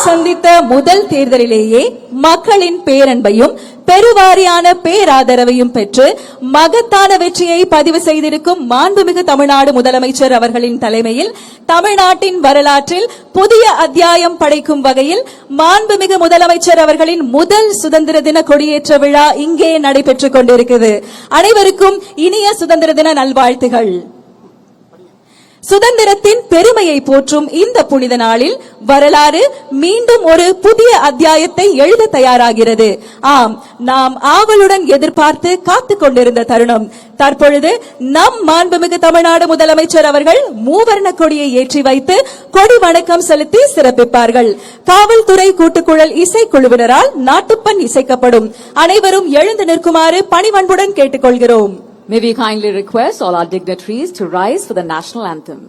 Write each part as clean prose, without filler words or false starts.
சந்தித்த முதல் தேர்தலிலேயே மக்களின் பேரன்பையும் பெருவாரியான பேராதரவையும் பெற்று மகத்தான வெற்றியை பதிவு செய்திருக்கும் மாண்புமிகு தமிழ்நாடு முதலமைச்சர் அவர்களின் தலைமையில் தமிழ்நாட்டின் வரலாற்றில் புதிய அத்தியாயம் படைக்கும் வகையில் மாண்புமிகு முதலமைச்சர் அவர்களின் முதல் சுதந்திர தின கொடியேற்ற விழா இங்கே நடைபெற்றுக் கொண்டிருக்கிறது. அனைவருக்கும் இனிய சுதந்திர தின நல்வாழ்த்துகள். சுதந்திரத்தின் பெருமையை போற்றும் இந்த புனித நாளில் வரலாறு மீண்டும் ஒரு புதிய அத்தியாயத்தை எழுத தயாராகிறது. ஆம், நாம் ஆவலுடன் எதிர்பார்த்து காத்துக் கொண்டிருந்த தருணம் தற்பொழுது நம் மாண்புமிகு தமிழ்நாடு முதலமைச்சர் அவர்கள் மூவர்ண கொடியை ஏற்றி வைத்து கொடி வணக்கம் செலுத்தி சிறப்பிப்பார்கள். காவல்துறை கூட்டுக்குழல் இசைக்குழுவினரால் நாட்டுப்பண் இசைக்கப்படும். அனைவரும் எழுந்து நிற்குமாறு பணிவன்புடன் கேட்டுக்கொள்கிறோம். May we kindly request all our dignitaries to rise for the national anthem.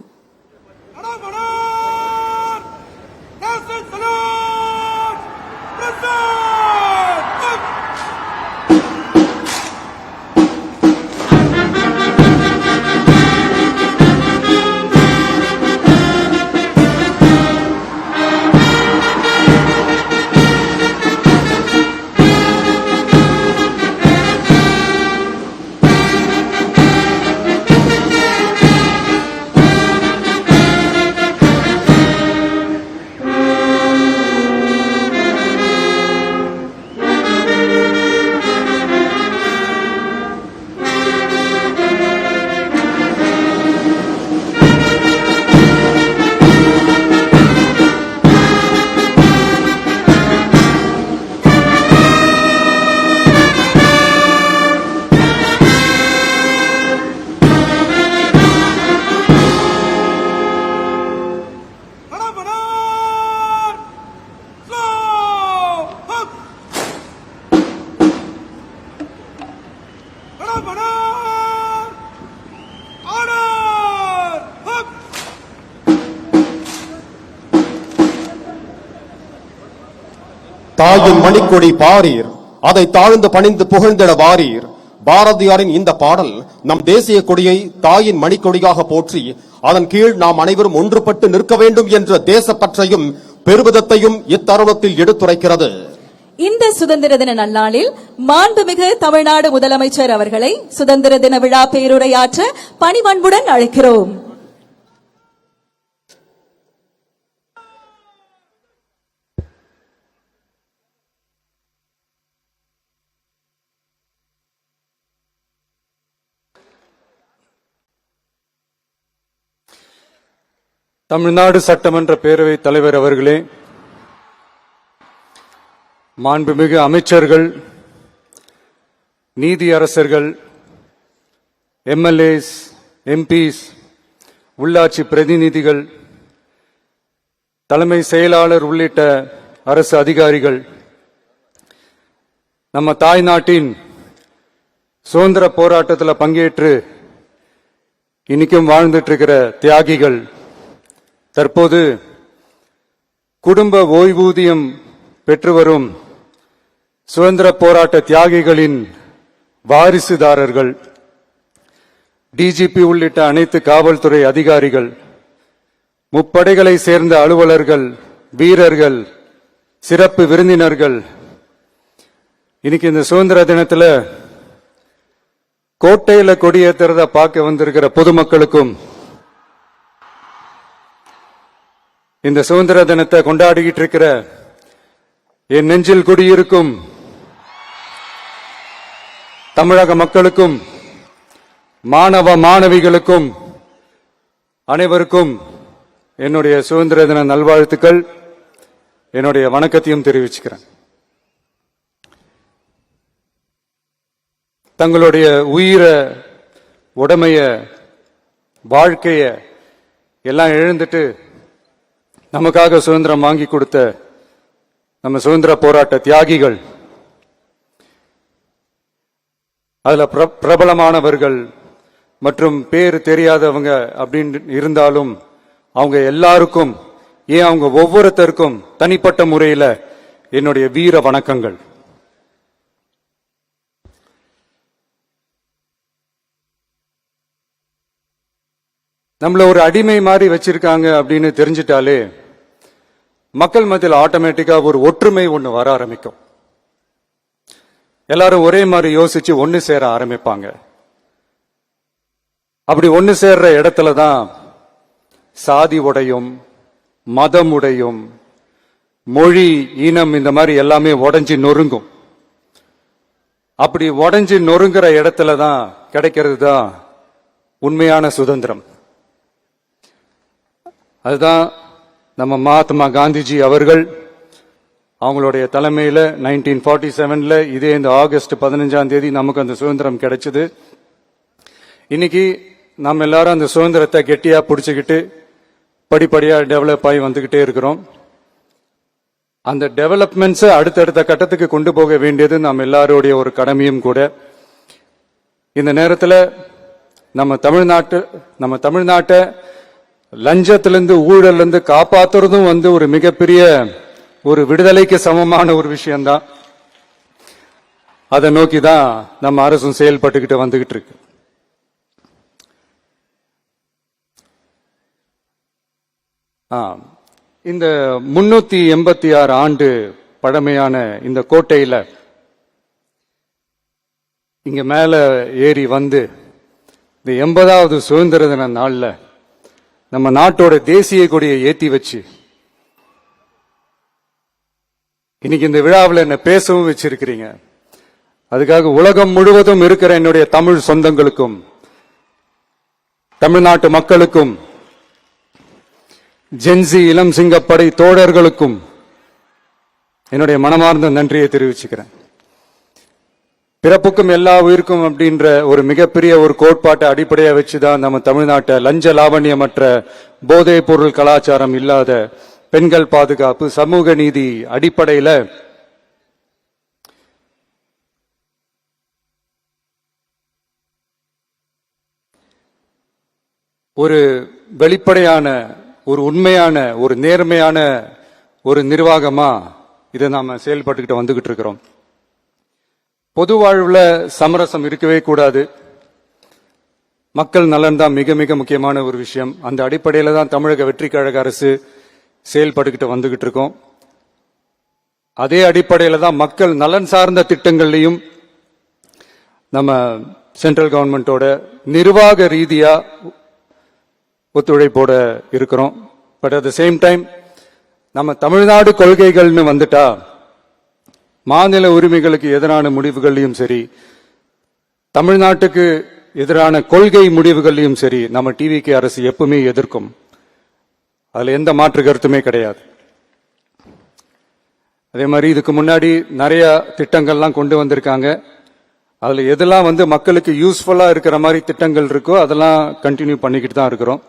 தாயின் மணிக்கொடி பாரீர், அதை தாழ்ந்து பணிந்து புகழ்ந்திட வாரீர். பாரதியாரின் இந்த பாடல் நம் தேசிய கொடியை தாயின் மணிக்கொடியாக போற்றி அதன் கீழ் நாம் அனைவரும் ஒன்றுபட்டு நிற்க வேண்டும் என்ற தேசப்பற்றையும் பெருமிதத்தையும் இத்தருணத்தில் எடுத்துரைக்கிறது. இந்த சுதந்திர தின நன்னாளில் மாண்புமிகு தமிழ்நாடு முதலமைச்சர் அவர்களை சுதந்திர தின விழா பேருரையாற்ற பணிவன்புடன் அழைக்கிறோம். தமிழ்நாடு சட்டமன்ற பேரவைத் தலைவர் அவர்களே, மாண்புமிகு அமைச்சர்கள், நீதியரசர்கள், எம்எல்ஏஸ், எம்பிஸ், உள்ளாட்சி பிரதிநிதிகள், தலைமை செயலாளர் உள்ளிட்ட அரசு அதிகாரிகள், நம்ம தாய் நாட்டின் சுதந்திர போராட்டத்தில் பங்கேற்று இன்னைக்கும் வாழ்ந்துட்டு இருக்கிற தியாகிகள், தற்போது குடும்ப ஓய்வூதியம் பெற்று வரும் சுதந்திர போராட்ட தியாகிகளின் வாரிசுதாரர்கள், டிஜிபி உள்ளிட்ட அனைத்து காவல்துறை அதிகாரிகள், முப்படைகளை சேர்ந்த அலுவலர்கள், வீரர்கள், சிறப்பு விருந்தினர்கள், இன்னைக்கு இந்த சுதந்திர தினத்துல கோட்டையில கொடியேற்றுறத பார்க்க வந்திருக்கிற பொதுமக்களுக்கும் இந்த சுதந்திர தினத்தை கொண்டாடிக்கிட்டு இருக்கிற என் நெஞ்சில் குடியிருக்கும் தமிழக மக்களுக்கும் மாணவ மாணவிகளுக்கும் அனைவருக்கும் என்னுடைய சுதந்திர தின நல்வாழ்த்துக்கள், என்னுடைய வணக்கத்தையும் தெரிவிச்சுக்கிறேன். தங்களுடைய உயிரை, உடமைய, வாழ்க்கைய எல்லாம் இழந்துட்டு நமக்காக சுதந்திரம் வாங்கி கொடுத்த நம்ம சுதந்திர போராட்ட தியாகிகள், அதுல பிரபலமானவர்கள் மற்றும் பேர் தெரியாதவங்க அப்படின்னு இருந்தாலும் அவங்க எல்லாருக்கும், ஏன் அவங்க ஒவ்வொருத்தருக்கும் தனிப்பட்ட முறையில் என்னுடைய வீர வணக்கங்கள். நம்மள ஒரு அடிமை மாதிரி வச்சிருக்காங்க அப்படின்னு தெரிஞ்சிட்டாலே மக்கள் மத்தியில் ஆட்டோமேட்டிக்கா ஒரு ஒற்றுமை ஒண்ணு வர ஆரம்பிக்கும். எல்லாரும் ஒரே மாதிரி யோசிச்சு ஒண்ணு சேர ஆரம்பிப்பாங்க. அப்படி ஒண்ணு சேர்ற இடத்துல தான் சாதி உடையும், மதம் உடையும், மொழி, இனம் இந்த மாதிரி எல்லாமே உடைஞ்சு நொறுங்கும். அப்படி உடைஞ்சு நொறுங்குற இடத்துல தான் கிடைக்கிறது தான் உண்மையான சுதந்திரம். அதுதான் நம்ம மகாத்மா காந்திஜி அவர்கள் அவங்களுடைய தலைமையில 1947ல இதே இந்த ஆகஸ்ட் 15ஆம் தேதி நமக்கு அந்த சுதந்திரம் கிடைச்சது. இன்னைக்கு நம்ம எல்லாரும் அந்த சுதந்திரத்தை கெட்டியா பிடிச்சுக்கிட்டு படிப்படியா டெவலப் ஆகி வந்துகிட்டே இருக்கிறோம். அந்த டெவலப்மெண்ட்ஸ் அடுத்தடுத்த கட்டத்துக்கு கொண்டு போக வேண்டியது நம்ம எல்லாருடைய ஒரு கடமையும் கூட. இந்த நேரத்தில் நம்ம தமிழ்நாட்டை லஞ்சத்திலிருந்து ஊழலிருந்து காப்பாத்துறதும் ஒரு மிகப்பெரிய ஒரு விடுதலைக்கு சமமான ஒரு விஷயம்தான். அதை நோக்கி தான் நம்ம அரசும் செயல்பட்டுக்கிட்டு வந்துகிட்டு இருக்கு. இந்த 386 ஆண்டு பழமையான இந்த கோட்டையில இங்க மேல ஏறி வந்து இந்த 80வது சுதந்திர தின நாள்ல நம்ம நாட்டோட தேசிய கொடியை ஏத்தி வச்சு இன்னைக்கு இந்த விழாவில் என்ன பேசவும் வச்சிருக்கிறீங்க. அதுக்காக உலகம் முழுவதும் இருக்கிற என்னுடைய தமிழ் சொந்தங்களுக்கும் தமிழ்நாட்டு மக்களுக்கும் ஜென்சி இளம் சிங்கப்படை தோழர்களுக்கும் என்னுடைய மனமார்ந்த நன்றியை தெரிவிச்சுக்கிறேன். பிறப்புக்கும் எல்லா உயிருக்கும் அப்படின்ற ஒரு மிகப்பெரிய ஒரு கோட்பாட்டை அடிப்படையா வச்சுதான் நம்ம தமிழ்நாட்டை லஞ்ச லாவண்யமற்ற போதைப் பொருள் கலாச்சாரம் இல்லாத பெண்கள் பாதுகாப்பு சமூக நீதி அடிப்படையில ஒரு வெளிப்படையான ஒரு உண்மையான ஒரு நேர்மையான ஒரு நிர்வாகமா இதை நாம செயல்பட்டுக்கிட்டு வந்துகிட்டு இருக்கிறோம். பொது வாழ்வுல சமரசம் இருக்கவே கூடாது. மக்கள் நலன் தான் மிக மிக முக்கியமான ஒரு விஷயம். அந்த அடிப்படையில தான் தமிழக வெற்றி கழக அரசு செயல்பட்டுக்கிட்டு வந்துகிட்டு இருக்கோம். அதே அடிப்படையில தான் மக்கள் நலன் சார்ந்த திட்டங்கள்லையும் நம்ம சென்ட்ரல் கவர்மெண்டோட நிர்வாக ரீதியா ஒத்துழைப்போட இருக்கிறோம். But at the same time நம்ம தமிழ்நாடு கொள்கைகள்னு வந்துட்டா மாநில உரிமைகளுக்கு எதிரான முடிவுகள்லையும் சரி, தமிழ்நாட்டுக்கு எதிரான கொள்கை முடிவுகள்லையும் சரி நம்ம டிவிகே அரசு எப்பவுமே எதிர்க்கும். அதுல எந்த மாற்று கருத்துமே கிடையாது. அதே மாதிரி இதுக்கு முன்னாடி நிறைய திட்டங்கள்லாம் கொண்டு வந்திருக்காங்க. அதுல எதெல்லாம் மக்களுக்கு யூஸ்ஃபுல்லா இருக்கிற மாதிரி திட்டங்கள் இருக்கோ அதெல்லாம் கண்டினியூ பண்ணிக்கிட்டு தான் இருக்கிறோம்.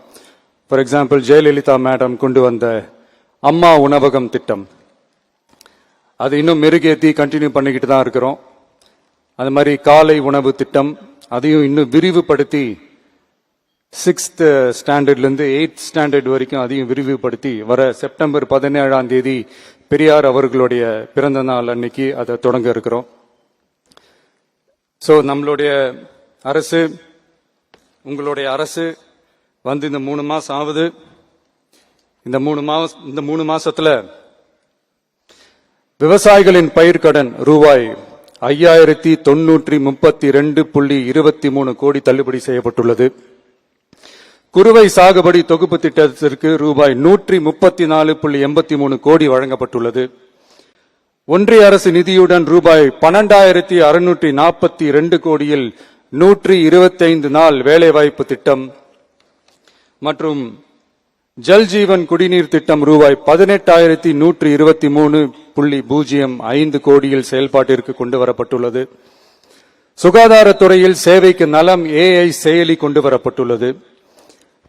ஃபார் எக்ஸாம்பிள் ஜெயலலிதா மேடம் கொண்டு வந்த அம்மா உணவகம் திட்டம், அது இன்னும் மெருகேற்றி கண்டினியூ பண்ணிக்கிட்டு தான் இருக்கிறோம். அது மாதிரி காலை உணவு திட்டம் அதையும் இன்னும் விரிவுபடுத்தி 6th ஸ்டாண்டர்ட்ல இருந்து 8th ஸ்டாண்டர்ட் வரைக்கும் அதையும் விரிவுபடுத்தி வர செப்டம்பர் 17ஆம் தேதி பெரியார் அவர்களுடைய பிறந்த நாள் அன்னைக்கு அதை தொடங்க இருக்கிறோம். சோ நம்மளுடைய அரசு, உங்களுடைய அரசு இந்த 3 மாசம் ஆகுது. இந்த 3 மாசத்துல விவசாயிகளின் பயிர்க்கடன் ரூபாய் 5932.23 கோடி தள்ளுபடி செய்யப்பட்டுள்ளது. குறுவை சாகுபடி தொகுப்பு திட்டத்திற்கு ரூபாய் 134.83 கோடி வழங்கப்பட்டுள்ளது. ஒன்றிய அரசு நிதியுடன் ரூபாய் 12,642 கோடியில் 125 நாள் வேலைவாய்ப்பு திட்டம் மற்றும் ஜல் ஜீவன் குடிநீர் திட்டம் ரூபாய் 18,123.05 கோடியில் செயல்பாட்டிற்கு கொண்டு வரப்பட்டுள்ளது. சுகாதாரத்துறையில் சேவைக்கு நலம் AI செயலி கொண்டு வரப்பட்டுள்ளது.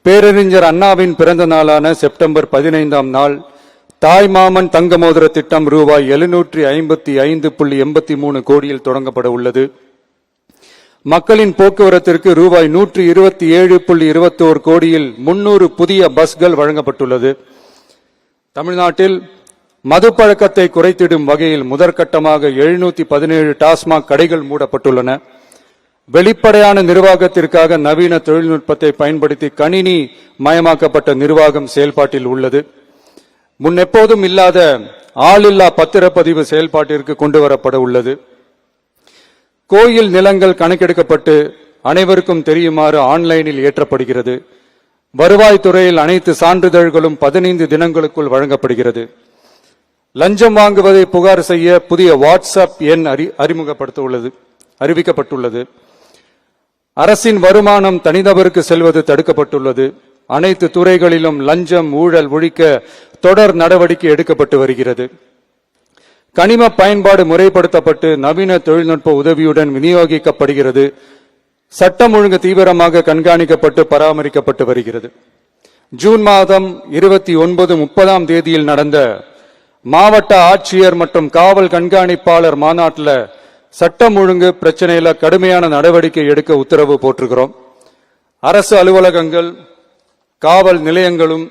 பேரறிஞர் அண்ணாவின் பிறந்த நாளான செப்டம்பர் 15ஆம் நாள் தாய்மாமன் தங்க மோதிர திட்டம் ரூபாய் 755.83 கோடியில் தொடங்கப்பட உள்ளது. மக்களின் போக்குவரத்திற்கு ரூபாய் 127.21 கோடியில் 300 புதிய பஸ்கள் வழங்கப்பட்டுள்ளது. தமிழ்நாட்டில் மது பழக்கத்தை குறைத்திடும் வகையில் முதற்கட்டமாக 717 டாஸ்மாக் கடைகள் மூடப்பட்டுள்ளன. வெளிப்படையான நிர்வாகத்திற்காக நவீன தொழில்நுட்பத்தை பயன்படுத்தி கணினி மயமாக்கப்பட்ட நிர்வாகம் செயல்பாட்டில் உள்ளது. முன்னெப்போதும் இல்லாத ஆளில்லா பத்திரப்பதிவு செயல்பாட்டிற்கு கொண்டு வரப்பட உள்ளது. கோயில் நிலங்கள் கணக்கெடுக்கப்பட்டு அனைவருக்கும் தெரியுமாறு ஆன்லைனில் ஏற்றப்படுகிறது. வருவாய்த்துறையில் அனைத்து சான்றிதழ்களும் 15 தினங்களுக்குள் வழங்கப்படுகிறது. லஞ்சம் வாங்குவதை புகார் செய்ய புதிய வாட்ஸ்அப் எண் அறிவிக்கப்பட்டுள்ளது. அரசின் வருமானம் தனிநபருக்கு செல்வது தடுக்கப்பட்டுள்ளது. அனைத்து துறைகளிலும் லஞ்சம் ஊழல் ஒழிக்க தொடர் நடவடிக்கை எடுக்கப்பட்டு வருகிறது. கனிம பயன்பாடு முறைப்படுத்தப்பட்டு நவீன தொழில்நுட்ப உதவியுடன் விநியோகிக்கப்படுகிறது. சட்டம் ஒழுங்கு தீவிரமாக கண்காணிக்கப்பட்டு பராமரிக்கப்பட்டு வருகிறது. ஜூன் மாதம் 29, 30 தேதியில் நடந்த மாவட்ட ஆட்சியர் மற்றும் காவல் கண்காணிப்பாளர் மாநாட்டில் சட்டம் ஒழுங்கு பிரச்சனையில கடுமையான நடவடிக்கை எடுக்க உத்தரவு போட்டிருக்கிறோம். அரசு அலுவலகங்கள் காவல் நிலையங்களும்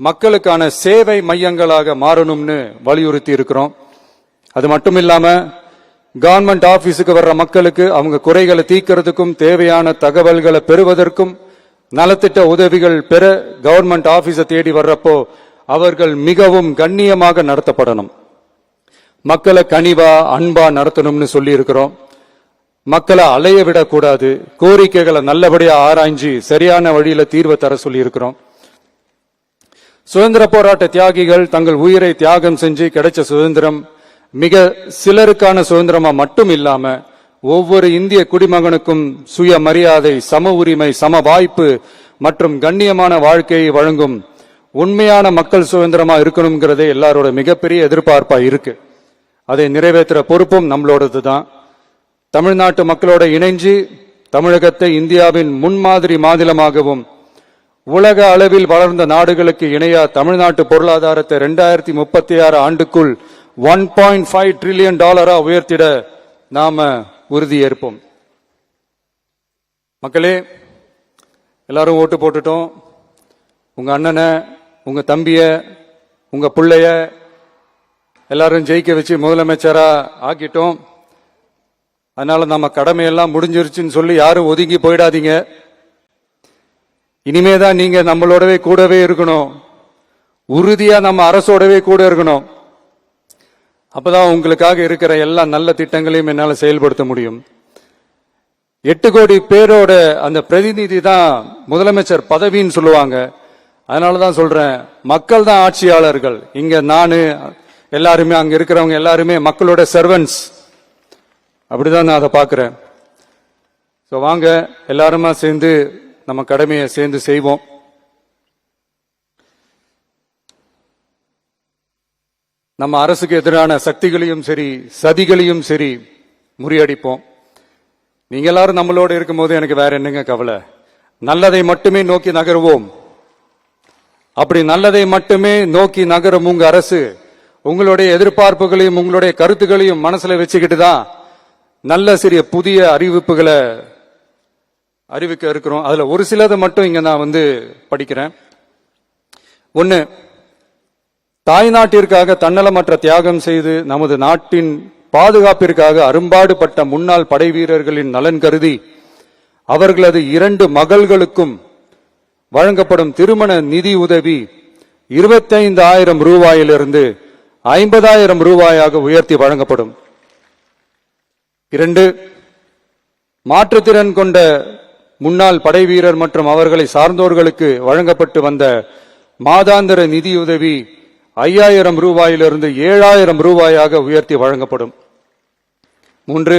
மக்களுக்கான சேவை மையங்களாக மாறணும்னு வலியுறுத்தி இருக்கிறோம். அது மட்டும் இல்லாம கவர்மெண்ட் ஆபீஸுக்கு வர்ற மக்களுக்கு அவங்க குறைகளை தீர்க்கிறதுக்கும் தேவையான தகவல்களை பெறுவதற்கும் நலத்திட்ட உதவிகள் பெற கவர்மெண்ட் ஆபீஸை தேடி வர்றப்போ அவர்கள் மிகவும் கண்ணியமாக நடத்தப்படணும். மக்களை கனிவா அன்பா நடத்தணும்னு சொல்லி இருக்கிறோம். மக்களை அலைய விடக்கூடாது. கோரிக்கைகளை நல்லபடியா ஆராய்ஞ்சு சரியான வழியில தீர்வை தர சொல்லி இருக்கிறோம். சுதந்திர போராட்ட தியாகிகள் தங்கள் உயிரை தியாகம் செஞ்சு கிடைச்ச சுதந்திரம் மிக சிலருக்கான சுதந்திரமா மட்டும் இல்லாம ஒவ்வொரு இந்திய குடிமகனுக்கும் சுய மரியாதை, சம உரிமை, சம வாய்ப்பு மற்றும் கண்ணியமான வாழ்க்கையை வழங்கும் உண்மையான மக்கள் சுதந்திரமா இருக்கணுங்கிறதே எல்லாரோட மிகப்பெரிய எதிர்பார்ப்பா இருக்கு. அதை நிறைவேற்றுற பொறுப்பும் நம்மளோடது தான். தமிழ்நாட்டு மக்களோட இணைஞ்சு தமிழகத்தை இந்தியாவின் முன்மாதிரி மாநிலமாகவும் உலக அளவில் வளர்ந்த நாடுகளுக்கு இணையா தமிழ்நாட்டு பொருளாதாரத்தை 2036 ஆண்டுக்குள் $1.5 trillion உயர்த்திட நாம உறுதியேற்போம். மக்களே, எல்லாரும் ஓட்டு போட்டுட்டோம். உங்க அண்ணனை, உங்க தம்பிய, உங்க பிள்ளைய எல்லாரும் ஜெயிக்க வச்சு முதலமைச்சரா ஆக்கிட்டோம். அதனால நம்ம கடமையெல்லாம் முடிஞ்சிருச்சுன்னு சொல்லி யாரும் ஒதுங்கி போயிடாதீங்க. இனிமேதான் நீங்க நம்மளோடவே கூடவே இருக்கணும். உறுதியா நம்ம அரசோடவே கூட இருக்கணும். அப்பதான் உங்களுக்காக இருக்கிற எல்லா நல்ல திட்டங்களையும் என்னால செயல்படுத்த முடியும். 8 கோடி பேரோட அந்த பிரதிநிதி தான் முதலமைச்சர் பதவின்னு சொல்லுவாங்க. அதனாலதான் சொல்றேன், மக்கள் தான் ஆட்சியாளர்கள். இங்க நானு எல்லாருமே, அங்க இருக்கிறவங்க எல்லாருமே மக்களோட சர்வன்ட்ஸ். அப்படிதான் நான் அதை பாக்குறேன். வாங்க எல்லாருமா சேர்ந்து நம்ம கடமையை சேர்ந்து செய்வோம். நம்ம அரசுக்கு எதிரான சக்திகளையும் சரி சதிகளையும் சரி முறியடிப்போம். நீங்க எல்லாரும் நம்மளோட இருக்கும் போது எனக்கு வேற என்னங்க கவலை? நல்லதை மட்டுமே நோக்கி நகருவோம். அப்படி நல்லதை மட்டுமே நோக்கி நகரும் உங்க அரசு உங்களுடைய எதிர்பார்ப்புகளையும் உங்களுடைய கருத்துக்களையும் மனசுல வச்சுக்கிட்டு தான் நல்ல சிறிய புதிய அறிவிப்புகளை அறிவிக்க இருக்கிறோம். அதுல ஒரு சிலதை மட்டும் இங்க நான் படிக்கிறேன். 1, தாய்நாட்டிற்காக தன்னலமற்ற தியாகம் செய்து நமது நாட்டின் பாதுகாப்பிற்காக அரும்பாடுபட்ட முன்னாள் படை வீரர்களின் நலன் கருதி அவர்களது 2 மகள்களுக்கும் வழங்கப்படும் திருமண நிதி உதவி 25,000 ரூபாயிலிருந்து 50,000 ரூபாயாக உயர்த்தி வழங்கப்படும். 2, மாற்றுத்திறன் கொண்ட முன்னாள் படை வீரர் மற்றும் அவர்களை சார்ந்தோர்களுக்கு வழங்கப்பட்டு வந்த மாதாந்திர நிதியுதவி 5,000 ரூபாயிலிருந்து 7,000 ரூபாயாக உயர்த்தி வழங்கப்படும். 3,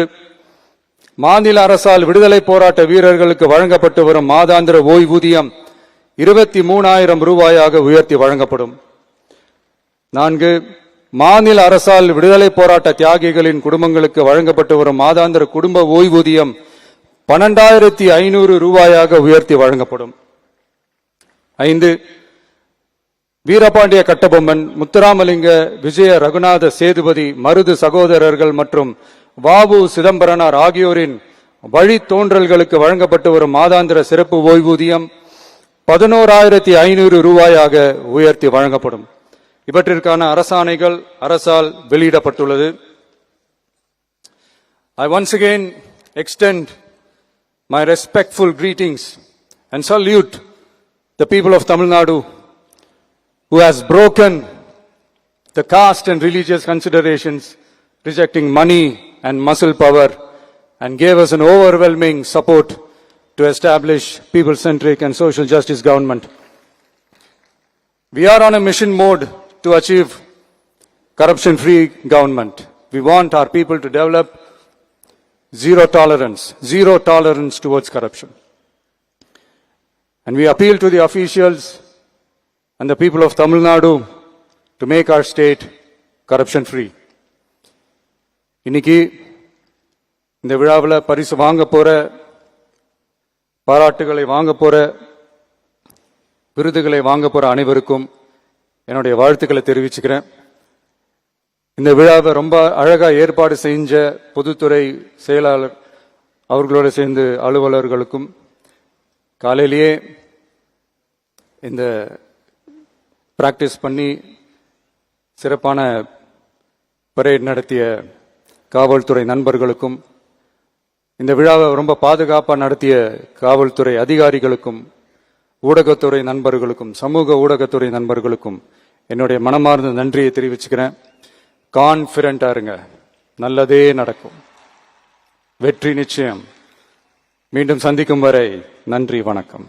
மாநில அரசால் விடுதலை போராட்ட வீரர்களுக்கு வழங்கப்பட்டு வரும் மாதாந்திர ஓய்வூதியம் 23,000 ரூபாயாக உயர்த்தி வழங்கப்படும். 4, மாநில அரசால் விடுதலை போராட்ட தியாகிகளின் குடும்பங்களுக்கு வழங்கப்பட்டு வரும் மாதாந்திர குடும்ப ஓய்வூதியம் 12,500 ரூபாயாக உயர்த்தி வழங்கப்படும். 5, வீரபாண்டிய கட்டபொம்மன், முத்துராமலிங்க, விஜய ரகுநாத சேதுபதி, மருது சகோதரர்கள் மற்றும் வாவு சிதம்பரனார் ஆகியோரின் வழித்தோன்றல்களுக்கு வழங்கப்பட்டு வரும் மாதாந்திர சிறப்பு ஓய்வூதியம் 11,500 ரூபாயாக உயர்த்தி வழங்கப்படும். இவற்றிற்கான அரசாணைகள் அரசால் வெளியிடப்பட்டுள்ளது. I once again extend my respectful greetings and salute the people of Tamil Nadu who has broken the caste and religious considerations, rejecting money and muscle power, and gave us an overwhelming support to establish people-centric and social justice government. We are on a mission mode to achieve corruption-free government. We want our people to develop zero tolerance towards corruption. And we appeal to the officials and the people of Tamil Nadu to make our state corruption-free. இன்னைக்கு இந்த விழாவில் பரிசு வாங்க போற, பாராட்டுகளை வாங்க போற, விருதுகளை வாங்க போற அனைவருக்கும் என்னுடைய வாழ்த்துக்களை தெரிவிச்சுக்கிறேன். இந்த விழாவை ரொம்ப அழகா ஏற்பாடு செஞ்ச பொதுத்துறை செயலாளர் அவர்களோட சேர்ந்து அலுவலர்களுக்கும், காலையிலேயே இந்த பிராக்டிஸ் பண்ணி சிறப்பான பரேட் நடத்திய காவல்துறை நண்பர்களுக்கும், இந்த விழாவை ரொம்ப பாதுகாப்பாக நடத்திய காவல்துறை அதிகாரிகளுக்கும், ஊடகத்துறை நண்பர்களுக்கும், சமூக ஊடகத்துறை நண்பர்களுக்கும் என்னுடைய மனமார்ந்த நன்றியை தெரிவிச்சுக்கிறேன். கான்ஃபிடண்டா இருங்க, நல்லதே நடக்கும், வெற்றி நிச்சயம். மீண்டும் சந்திக்கும் வரை நன்றி, வணக்கம்.